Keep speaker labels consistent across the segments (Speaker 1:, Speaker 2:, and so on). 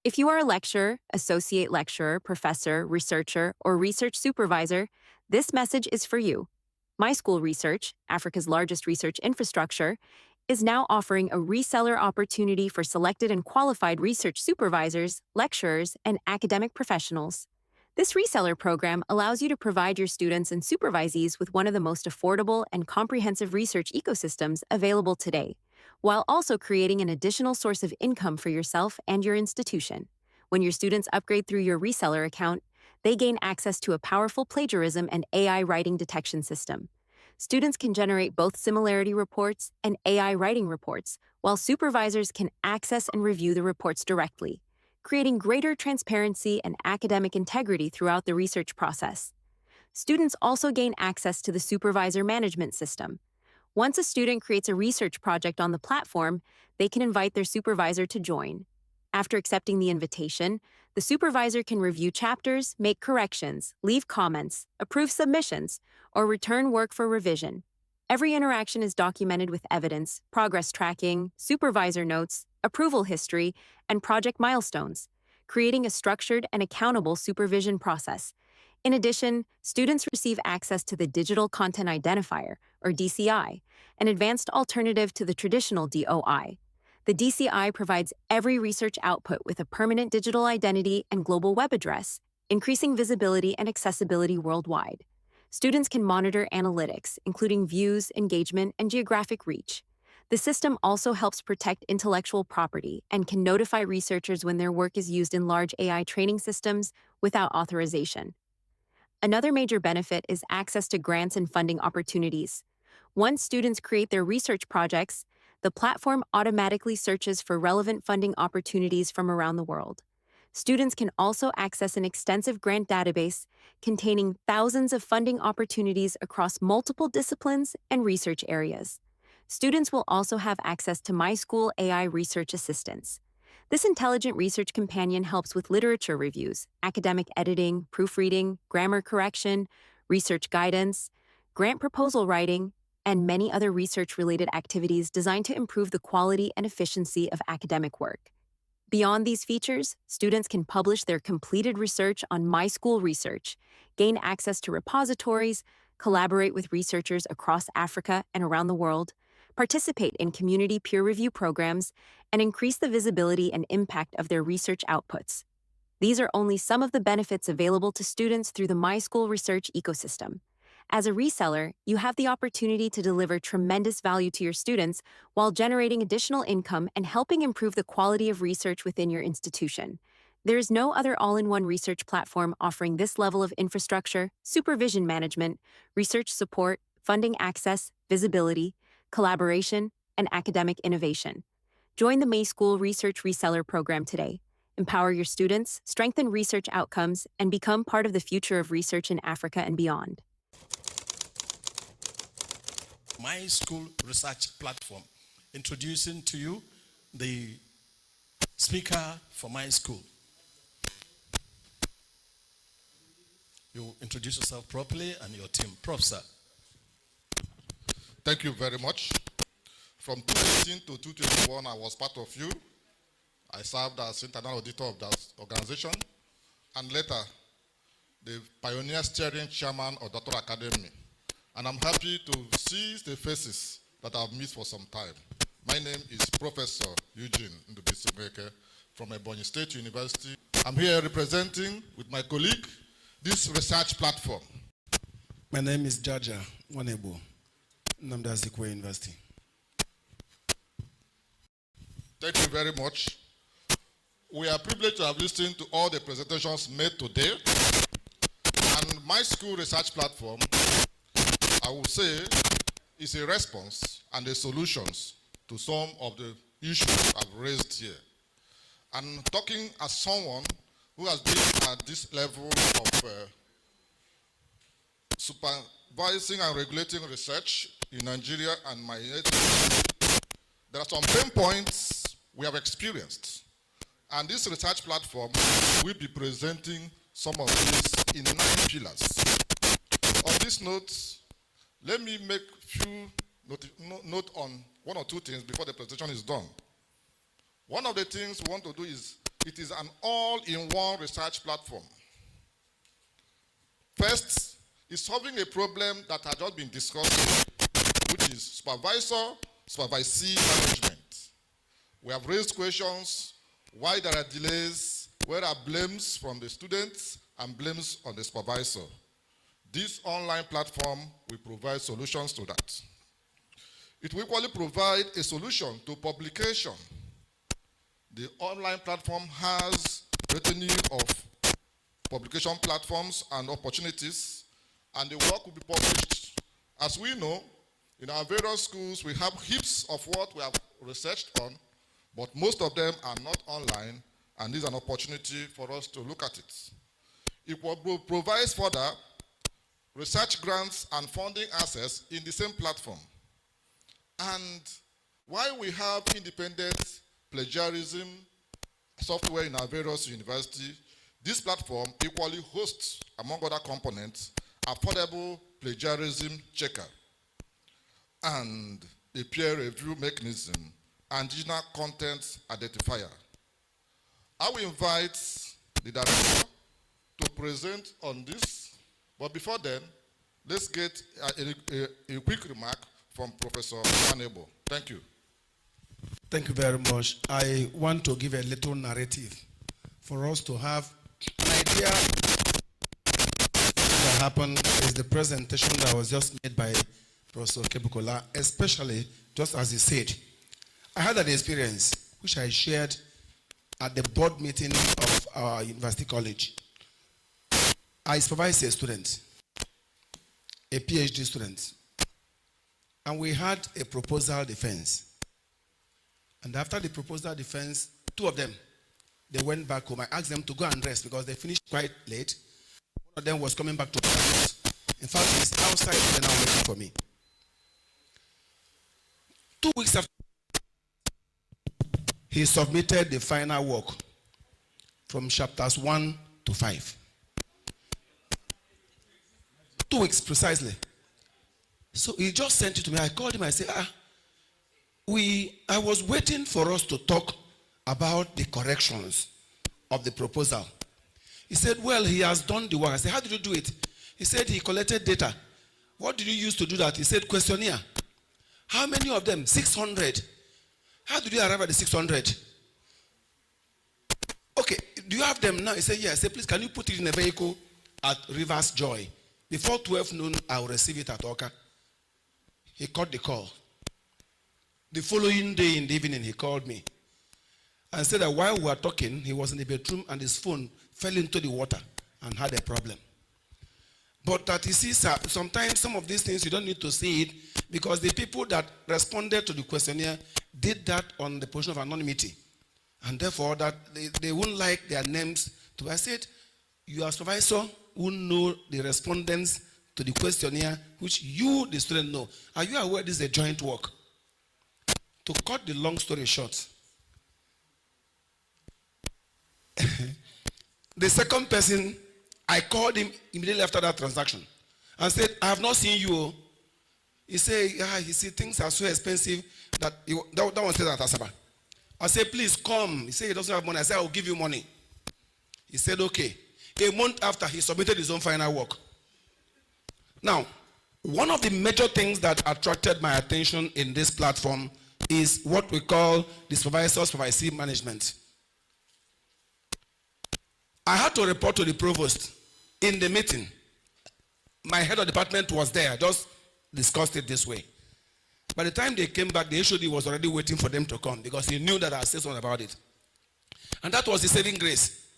Speaker 1: If you are a lecturer, associate lecturer, professor, researcher, or research supervisor, this message is for you. MySchool Research, Africa's largest research infrastructure, is now offering a reseller opportunity for selected and qualified research supervisors, lecturers, and academic professionals. This reseller program allows you to provide your students and supervisees with one of the most affordable and comprehensive research ecosystems available today, while also creating an additional source of income for yourself and your institution. When your students upgrade through your reseller account, they gain access to a powerful plagiarism and AI writing detection system. Students can generate both similarity reports and AI writing reports, while supervisors can access and review the reports directly, creating greater transparency and academic integrity throughout the research process. Students also gain access to the supervisor management system. Once a student creates a research project on the platform, they can invite their supervisor to join. After accepting the invitation, the supervisor can review chapters, make corrections, leave comments, approve submissions, or return work for revision. Every interaction is documented with evidence, progress tracking, supervisor notes, approval history, and project milestones, creating a structured and accountable supervision process. In addition, students receive access to the Digital Content Identifier, or DCI, an advanced alternative to the traditional DOI. The DCI provides every research output with a permanent digital identity and global web address, increasing visibility and accessibility worldwide. Students can monitor analytics, including views, engagement, and geographic reach. The system also helps protect intellectual property and can notify researchers when their work is used in large AI training systems without authorization. Another major benefit is access to grants and funding opportunities. Once students create their research projects, the platform automatically searches for relevant funding opportunities from around the world. Students can also access an extensive grant database containing thousands of funding opportunities across multiple disciplines and research areas. Students will also have access to MySchool AI Research Assistance. This intelligent research companion helps with literature reviews, academic editing, proofreading, grammar correction, research guidance, grant proposal writing, and many other research-related activities designed to improve the quality and efficiency of academic work. Beyond these features, students can publish their completed research on MySchool Research, gain access to repositories, collaborate with researchers across Africa and around the world, participate in community peer review programs, and increase the visibility and impact of their research outputs. These are only some of the benefits available to students through the MySchool research ecosystem. As a reseller, you have the opportunity to deliver tremendous value to your students while generating additional income and helping improve the quality of research within your institution. There is no other all-in-one research platform offering this level of infrastructure, supervision management, research support, funding access, visibility, collaboration, and academic innovation. Join the MySchool Research Reseller Program today. Empower your students, strengthen research outcomes, and become part of the future of research in Africa and beyond.
Speaker 2: MySchool Research Platform, introducing to you the speaker for MySchool. You introduce yourself properly and your team. Prof, sir.
Speaker 3: Thank you very much. From 2018 to 2021, I was part of you. I served as internal auditor of that organization, and later, the pioneer steering chairman of Doctoral Academy. And I'm happy to see the faces that I've missed for some time. My name is Professor Eugene Ndubisimeke from Ebonyi State University. I'm here representing, with my colleague, this research platform.
Speaker 4: My name is Jaja Wanebo, Nnamdi Azikiwe University.
Speaker 3: Thank you very much. We are privileged to have listened to all the presentations made today. And MySchool Research Platform, I would say, is a response and a solutions to some of the issues I've raised here. And talking as someone who has been at this level of supervising and regulating research in Nigeria and my native, there are some pain points we have experienced. And this research platform will be presenting some of these in 9 pillars. On this note, let me make a few note on one or two things before the presentation is done. One of the things we want to do is It is an all-in-one research platform. First, is solving a problem that had just been discussed, which is supervisee management. We have raised questions, why there are delays, where are blames from the students and blames on the supervisor. This online platform will provide solutions to that. It will equally provide a solution to publication. The online platform has retinue of publication platforms and opportunities, and the work will be published. As we know, in our various schools, we have heaps of what we have researched on, but most of them are not online, and this is an opportunity for us to look at it. It will provide further research grants and funding access in the same platform. And while we have independent plagiarism software in our various universities, this platform equally hosts, among other components, affordable plagiarism checker and a peer review mechanism and digital content identifier. I will invite the director to present on this, but before then, let's get a quick remark from Professor Wanebo. Thank you.
Speaker 4: Thank you very much. I want to give a little narrative for us to have an idea. What happened is the presentation that was just made by Professor Kebukola, especially just as he said. I had an experience which I shared at the board meeting of our university college. I supervised a student, a PhD student, and we had a proposal defense. And after the proposal defense, two of them, they went back home. I asked them to go and rest because they finished quite late. One of them was coming back to Paris. In fact, he's outside and now waiting for me. 2 weeks after, he submitted the final work from chapters 1 to 5. 2 weeks precisely. So he just sent it to me. I called him. I said, I was waiting for us to talk about the corrections of the proposal. He said, well, he has done the work. I said, how did you do it? He said he collected data. What did you use to do that? He said, questionnaire. How many of them? 600. How did you arrive at the 600? Okay, do you have them now? He said, yeah. I said, please, can you put it in a vehicle at Rivers Joy? Before 12 noon, I will receive it at Oka. He caught the call. The following day in the evening, he called me and said that while we were talking, he was in the bedroom and his phone fell into the water and had a problem. But that you see, sir, sometimes some of these things you don't need to see it because the people that responded to the questionnaire did that on the position of anonymity. And therefore, that they wouldn't like their names to be. I said, you are supervisor who know the respondents to the questionnaire, which you, the student, know. Are you aware this is a joint work? To cut the long story short, the second person, I called him immediately after that transaction and said, I have not seen you. He said, he said, things are so expensive that that one said at Asaba. I said, please come. He said he doesn't have money. I said, I will give you money. He said, okay. A month after, he submitted his own final work. Now, one of the major things that attracted my attention in this platform is what we call the supervisee management. I had to report to the provost in the meeting. My head of department was there, just discussed it this way. By the time they came back, the HOD was already waiting for them to come because he knew that I said something about it. And that was the saving grace.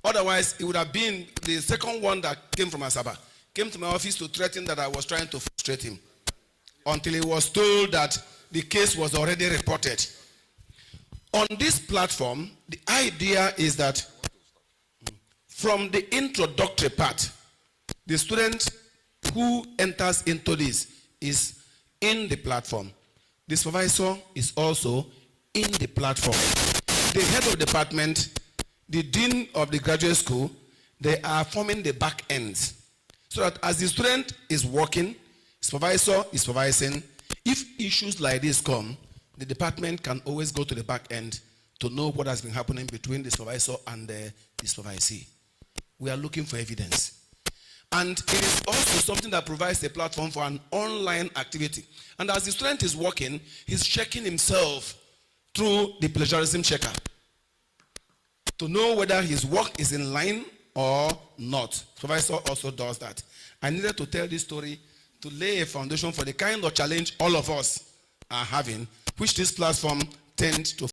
Speaker 4: Otherwise, it would have been the second one that came from Asaba, came to my office to threaten that I was trying to frustrate him until he was told that the case was already reported. On this platform, the idea is that from the introductory part, the student who enters into this is in the platform. The supervisor is also in the platform. The head of department, the dean of the graduate school, they are forming the back ends. So that as the student is working, supervisor is supervising. If issues like this come, the department can always go to the back end to know what has been happening between the supervisor and the supervisee. We are looking for evidence. And it is also something that provides a platform for an online activity. And as the student is working, he's checking himself through the plagiarism checker to know whether his work is in line or not. Supervisor also does that. I needed to tell this story to lay a foundation for the kind of challenge all of us are having, which this platform tends to